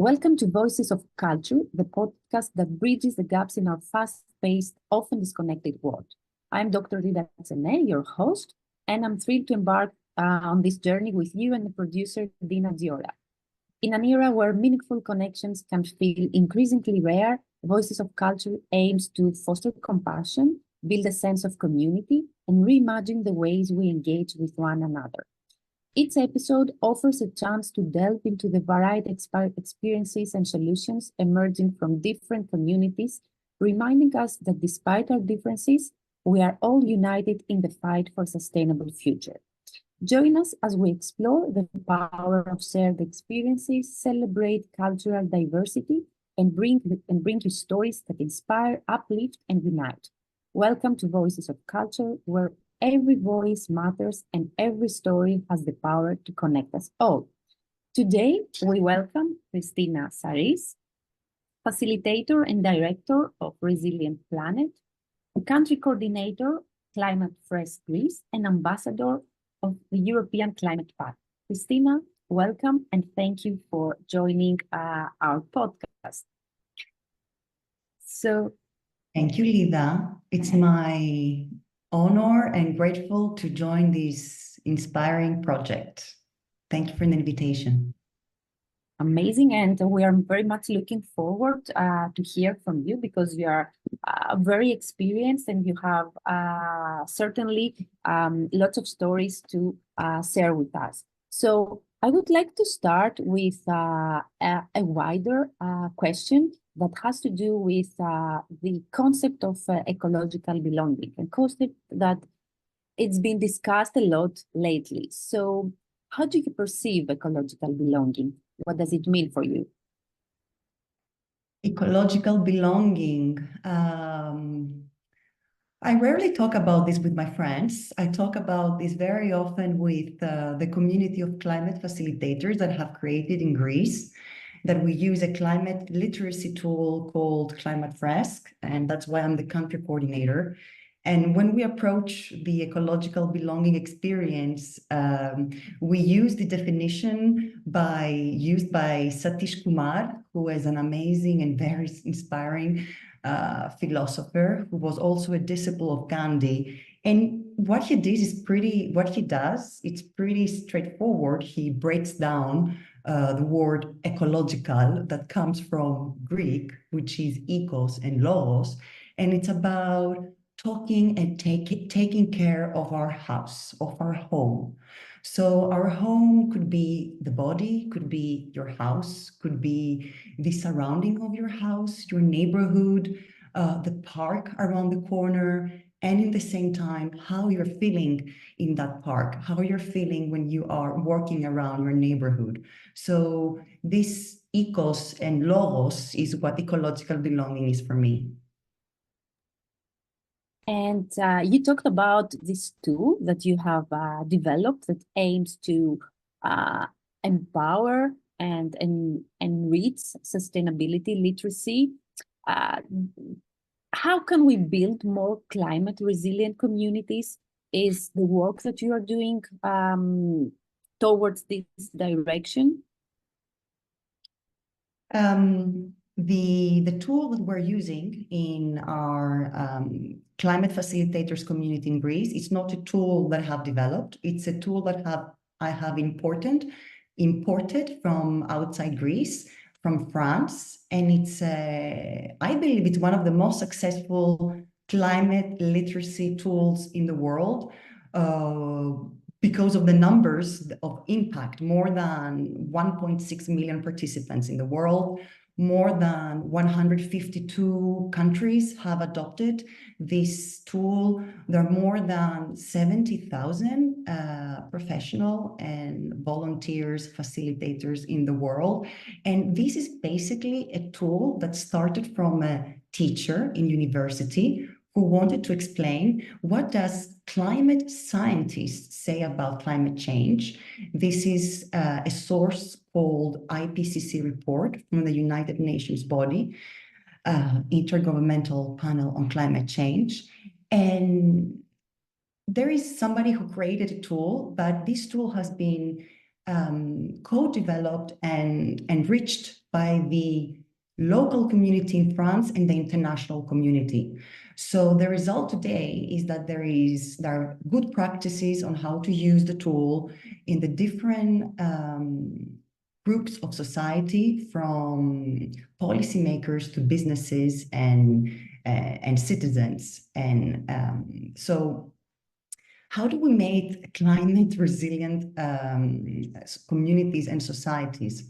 Welcome to Voices of Culture, the podcast that bridges the gaps in our fast-paced, often disconnected world. I'm Dr. Lida Tsene, your host, and I'm thrilled to embark on this journey with you and the producer, Dina Ntziora. In an era where meaningful connections can feel increasingly rare, Voices of Culture aims to foster compassion, build a sense of community, and reimagine the ways we engage with one another. Each episode offers a chance to delve into the varied experiences and solutions emerging from different communities, reminding us that despite our differences, we are all united in the fight for a sustainable future. Join us as we explore the power of shared experiences, celebrate cultural diversity, and bring you stories that inspire, uplift, and unite. Welcome to Voices of Culture, where every voice matters and every story has the power to connect us all. Today, we welcome Cristina Sarris, Facilitator and Director of Resilient Planet, Country Coordinator, Climate Fresk Greece, and Ambassador of the European Climate Pact. Cristina, welcome and thank you for joining our podcast. Thank you, Lida. It's my honor and grateful to join this inspiring project. Thank you for the invitation. Amazing, and we are very much looking forward to hear from you because you are very experienced and you have certainly lots of stories to share with us. So I would like to start with a wider question that has to do with the concept of ecological belonging, a concept that it's been discussed a lot lately. So how do you perceive ecological belonging? What does it mean for you? Ecological belonging. I rarely talk about this with my friends. I talk about this very often with the community of climate facilitators that have created in Greece, that we use a climate literacy tool called Climate Fresk, and that's why I'm the country coordinator. And when we approach the ecological belonging experience, we use the definition used by Satish Kumar, who is an amazing and very inspiring philosopher, who was also a disciple of Gandhi. And what he does, it's pretty straightforward. He breaks down the word ecological that comes from Greek, which is ecos and logos, and it's about talking and taking care of our house, of our home. So our home could be the body, could be your house, could be the surrounding of your house, your neighborhood, the park around the corner, and in the same time, how you're feeling in that park, how you're feeling when you are walking around your neighborhood. So this ecos and logos is what ecological belonging is for me. And you talked about this tool that you have developed that aims to empower and enrich sustainability literacy. How can we build more climate resilient communities? Is the work that you are doing towards this direction? The tool that we're using in our climate facilitators community in Greece, it's not a tool that I have developed. It's a tool that I have imported from outside Greece, from France. And it's, I believe it's one of the most successful climate literacy tools in the world. Because of the numbers of impact, more than 1.6 million participants in the world, more than 152 countries have adopted this tool. There are more than 70,000 professional and volunteers, facilitators in the world. And this is basically a tool that started from a teacher in university who wanted to explain what does climate scientists say about climate change. This is a source called IPCC report from the United Nations body, Intergovernmental Panel on Climate Change. And there is somebody who created a tool, but this tool has been co-developed and enriched by the local community in France and the international community. So the result today is that there are good practices on how to use the tool in the different groups of society, from policymakers to businesses and citizens. And so how do we make climate resilient communities and societies?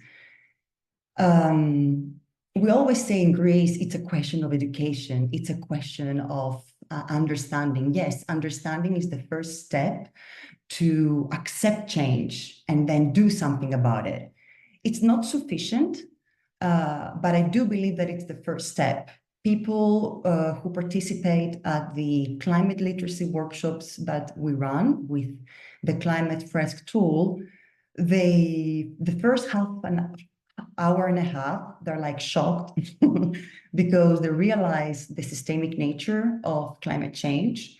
We always say in Greece, it's a question of education. It's a question of understanding. Yes, understanding is the first step to accept change and then do something about it. It's not sufficient, but I do believe that it's the first step. People who participate at the climate literacy workshops that we run with the Climate Fresk tool, the first hour and a half, they're like shocked because they realize the systemic nature of climate change.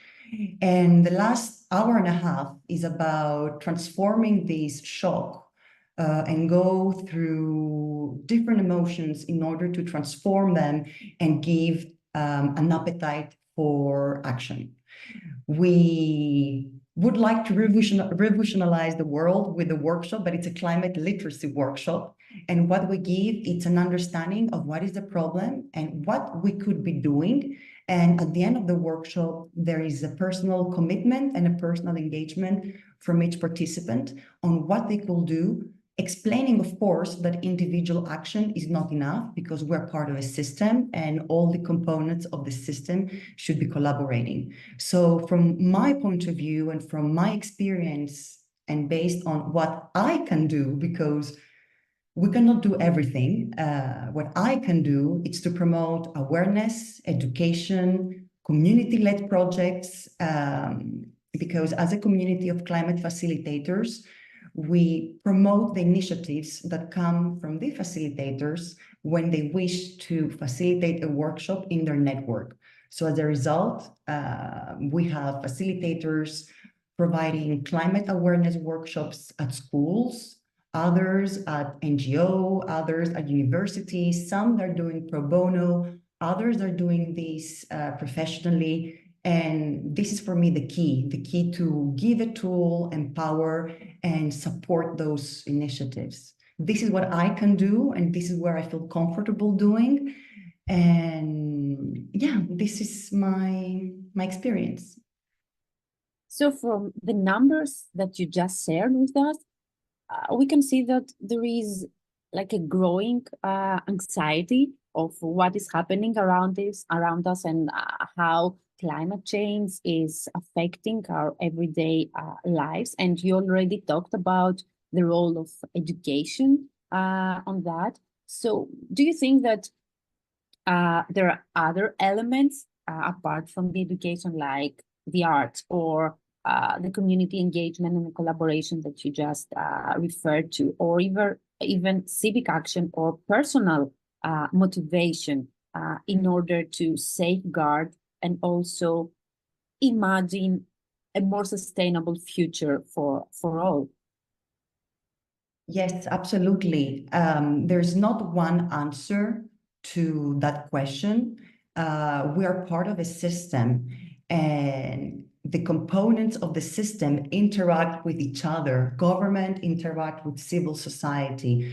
And the last hour and a half is about transforming this shock and go through different emotions in order to transform them and give an appetite for action. We would like to revolutionize the world with the workshop, but it's a climate literacy workshop. And what we give, it's an understanding of what is the problem and what we could be doing. And at the end of the workshop, there is a personal commitment and a personal engagement from each participant on what they could do, explaining, of course, that individual action is not enough because we're part of a system and all the components of the system should be collaborating. So from my point of view and from my experience and based on what I can do, because we cannot do everything, what I can do is to promote awareness, education, community-led projects, because as a community of climate facilitators, we promote the initiatives that come from the facilitators when they wish to facilitate a workshop in their network. So as a result, we have facilitators providing climate awareness workshops at schools, others at NGO, others at universities. Some are doing pro bono, others are doing this professionally. And this is for me the key to give a tool, empower, and support those initiatives. This is what I can do, and this is where I feel comfortable doing. And yeah, this is my experience. So from the numbers that you just shared with us, we can see that there is like a growing anxiety of what is happening around us and how climate change is affecting our everyday lives. And you already talked about the role of education on that. So do you think that there are other elements apart from the education, like the arts or the community engagement and the collaboration that you just referred to, or even civic action or personal motivation in order to safeguard and also imagine a more sustainable future for all? Yes, absolutely. There's not one answer to that question. We are part of a system, and the components of the system interact with each other. Government interact with civil society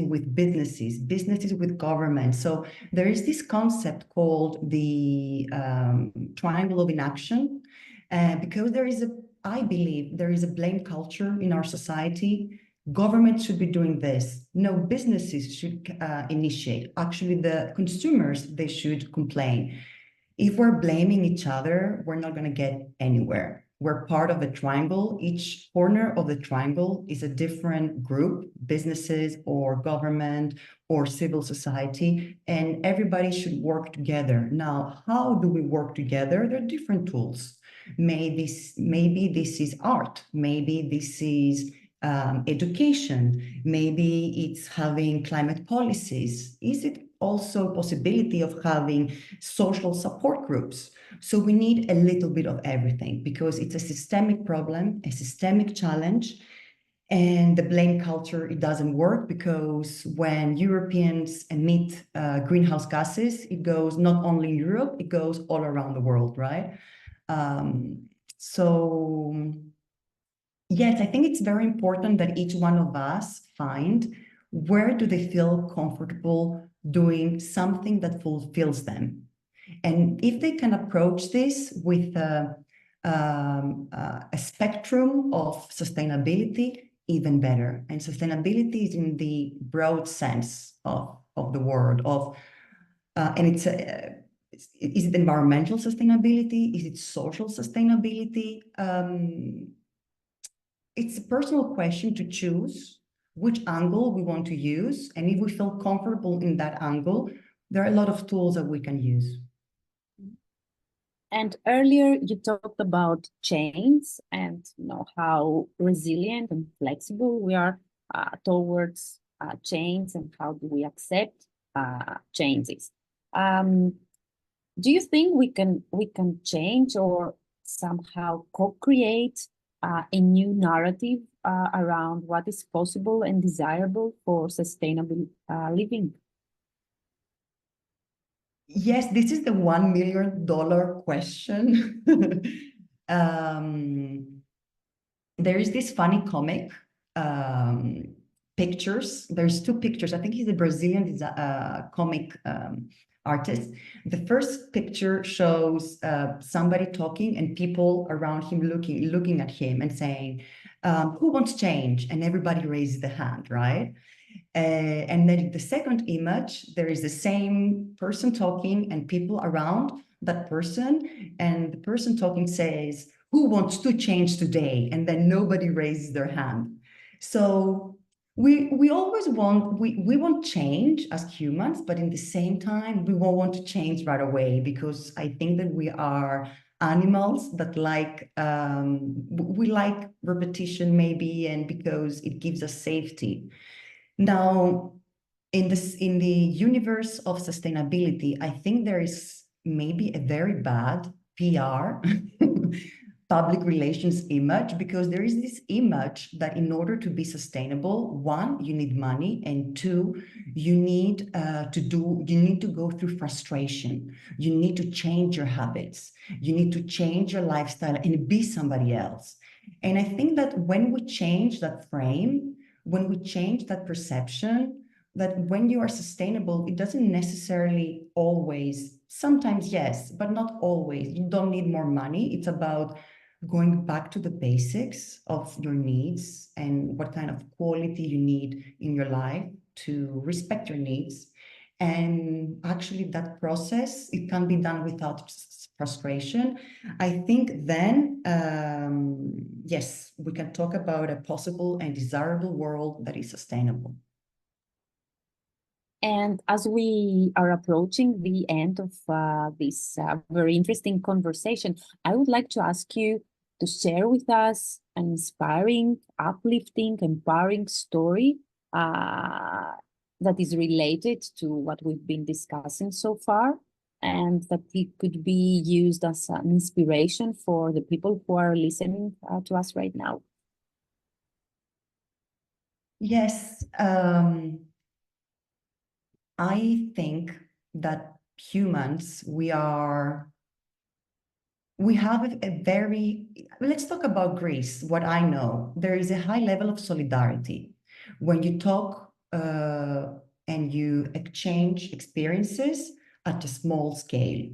with businesses, businesses with government. So there is this concept called the triangle of inaction, because I believe there is a blame culture in our society. Government should be doing this. No, businesses should initiate. Actually, the consumers, they should complain. If we're blaming each other, we're not going to get anywhere. We're part of a triangle. Each corner of the triangle is a different group, businesses or government or civil society, and everybody should work together. Now, how do we work together? There are different tools. Maybe this is art. Maybe this is education. Maybe it's having climate policies. Is it also a possibility of having social support groups? So we need a little bit of everything because it's a systemic problem, a systemic challenge. And the blame culture, it doesn't work, because when Europeans emit greenhouse gases, it goes not only in Europe, it goes all around the world, right? So yes, I think it's very important that each one of us find where do they feel comfortable doing something that fulfills them. And if they can approach this with a spectrum of sustainability, even better. And sustainability is in the broad sense of the word, and it's is it environmental sustainability? Is it social sustainability? It's a personal question to choose which angle we want to use. And if we feel comfortable in that angle, there are a lot of tools that we can use. And earlier you talked about change and how resilient and flexible we are towards change, and how do we accept changes. Do you think we can change or somehow co-create a new narrative around what is possible and desirable for sustainable living? Yes, this is the $1 million question. There is this funny comic, pictures. There's two pictures. I think he's a Brazilian comic artist. The first picture shows somebody talking and people around him looking at him and saying, who wants change? And everybody raises the hand, right? And then the second image, there is the same person talking and people around that person. And the person talking says, who wants to change today? And then nobody raises their hand. So we always want, we want change as humans, but in the same time, we won't want to change right away, because I think that we are animals that like, we like repetition maybe, and because it gives us safety. Now, in the universe of sustainability, I think there is maybe a very bad PR, public relations image, because there is this image that in order to be sustainable, one, you need money, and two, you need to go through frustration. You need to change your habits. You need to change your lifestyle and be somebody else. And I think that when we change that frame, when we change that perception, that when you are sustainable, it doesn't necessarily always, sometimes yes, but not always. You don't need more money. It's about going back to the basics of your needs and what kind of quality you need in your life to respect your needs. And actually that process, it can be done without frustration. I think then, yes, we can talk about a possible and desirable world that is sustainable. And as we are approaching the end of this very interesting conversation, I would like to ask you to share with us an inspiring, uplifting, empowering story that is related to what we've been discussing so far, and that it could be used as an inspiration for the people who are listening to us right now. Yes, I think that humans, we have a very, let's talk about Greece. What I know, there is a high level of solidarity. When you talk and you exchange experiences at a small scale.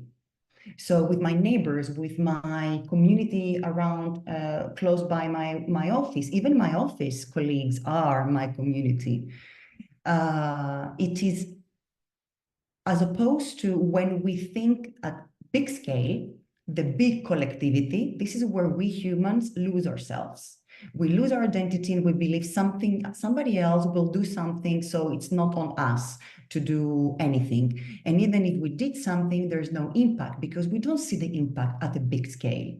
So with my neighbors, with my community around, close by my office, even my office colleagues are my community. It is, as opposed to when we think at big scale, the big collectivity, this is where we humans lose ourselves. We lose our identity and we believe somebody else will do something, so it's not on us to do anything. And even if we did something, there's no impact because we don't see the impact at a big scale.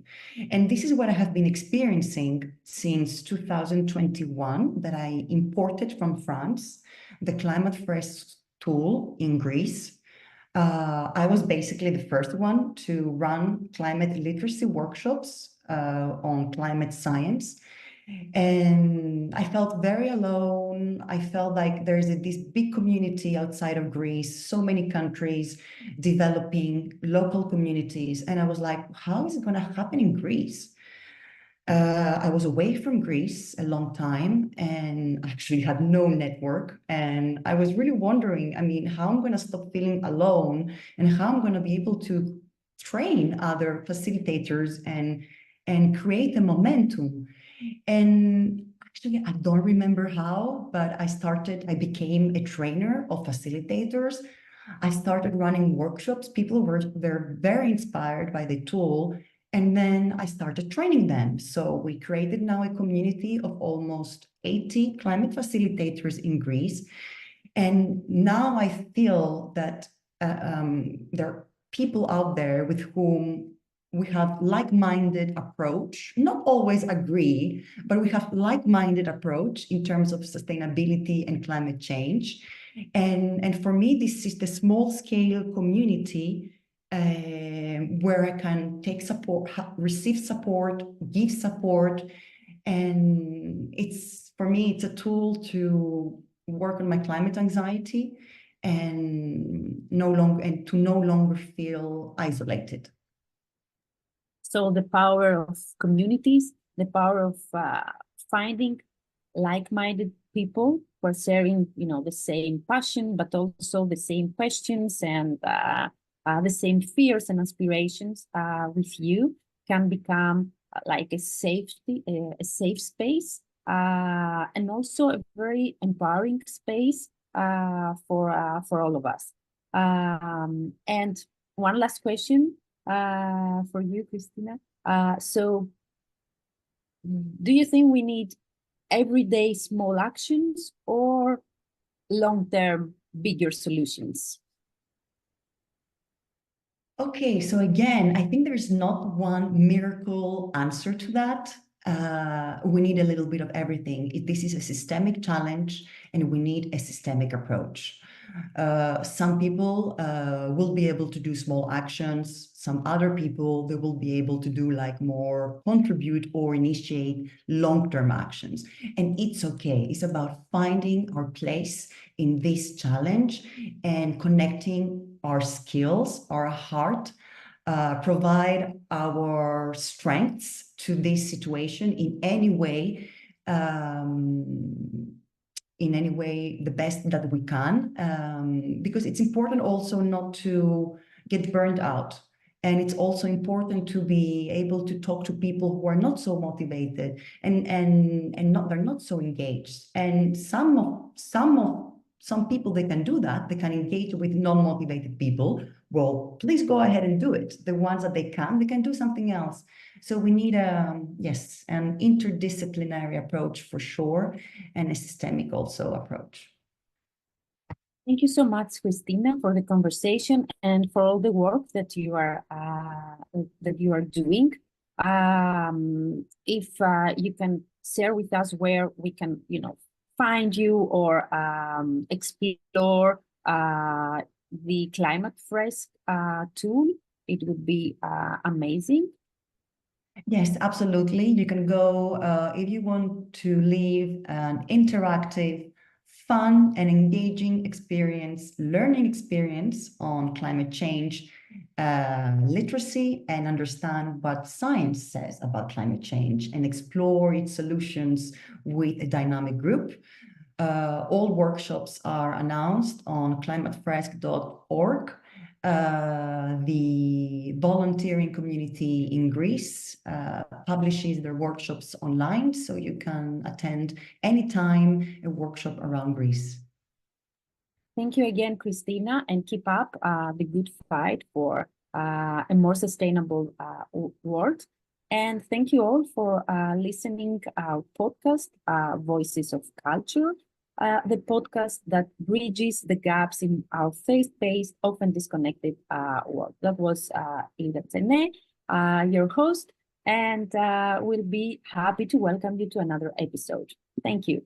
And this is what I have been experiencing since 2021, that I imported from France, the Climate Fresk tool in Greece. I was basically the first one to run climate literacy workshops on climate science. And I felt very alone. I felt like there's this big community outside of Greece, so many countries developing local communities. And I was like, how is it going to happen in Greece? I was away from Greece a long time and actually had no network. And I was really wondering, I mean, how I'm going to stop feeling alone and how I'm going to be able to train other facilitators and create a momentum. And actually, I don't remember how, but I became a trainer of facilitators. I started running workshops. People were very inspired by the tool. And then I started training them. So we created now a community of almost 80 climate facilitators in Greece. And now I feel that there are people out there with whom we have like-minded approach, not always agree, but we have like-minded approach in terms of sustainability and climate change. And for me, this is the small-scale community where I can take support, receive support, give support. And for me, it's a tool to work on my climate anxiety and to no longer feel isolated. So the power of communities, the power of finding like-minded people who are sharing, the same passion, but also the same questions and the same fears and aspirations with you can become like a safe space, and also a very empowering space for all of us. And one last question for you, Cristina. So do you think we need everyday small actions or long-term bigger solutions? Okay, so again, I think there's not one miracle answer to that. We need a little bit of everything. This is a systemic challenge and we need a systemic approach. Some people will be able to do small actions. Some other people, they will be able to do like more contribute or initiate long-term actions. And it's okay. It's about finding our place in this challenge and connecting our skills, our heart, provide our strengths to this situation in any way, the best that we can, because it's important also not to get burned out. And it's also important to be able to talk to people who are not so motivated and they're not so engaged. And some people, they can do that. They can engage with non-motivated people. Well, please go ahead and do it. The ones that they can do something else. So we need an interdisciplinary approach for sure, and a systemic also approach. Thank you so much, Cristina, for the conversation and for all the work that you are doing. If you can share with us where we can, find you or explore the Climate Fresk tool, it would be amazing. Yes, absolutely. You can go if you want to live an interactive, fun and engaging learning experience on climate change, literacy, and understand what science says about climate change and explore its solutions with a dynamic group. All workshops are announced on climatefresk.org. The volunteering community in Greece publishes their workshops online, so you can attend anytime a workshop around Greece. Thank you again, Cristina, and keep up the good fight for a more sustainable world. And thank you all for listening to our podcast, Voices of Culture, the podcast that bridges the gaps in our faith-based, often disconnected world. That was Lida Tsene, your host, and we'll be happy to welcome you to another episode. Thank you.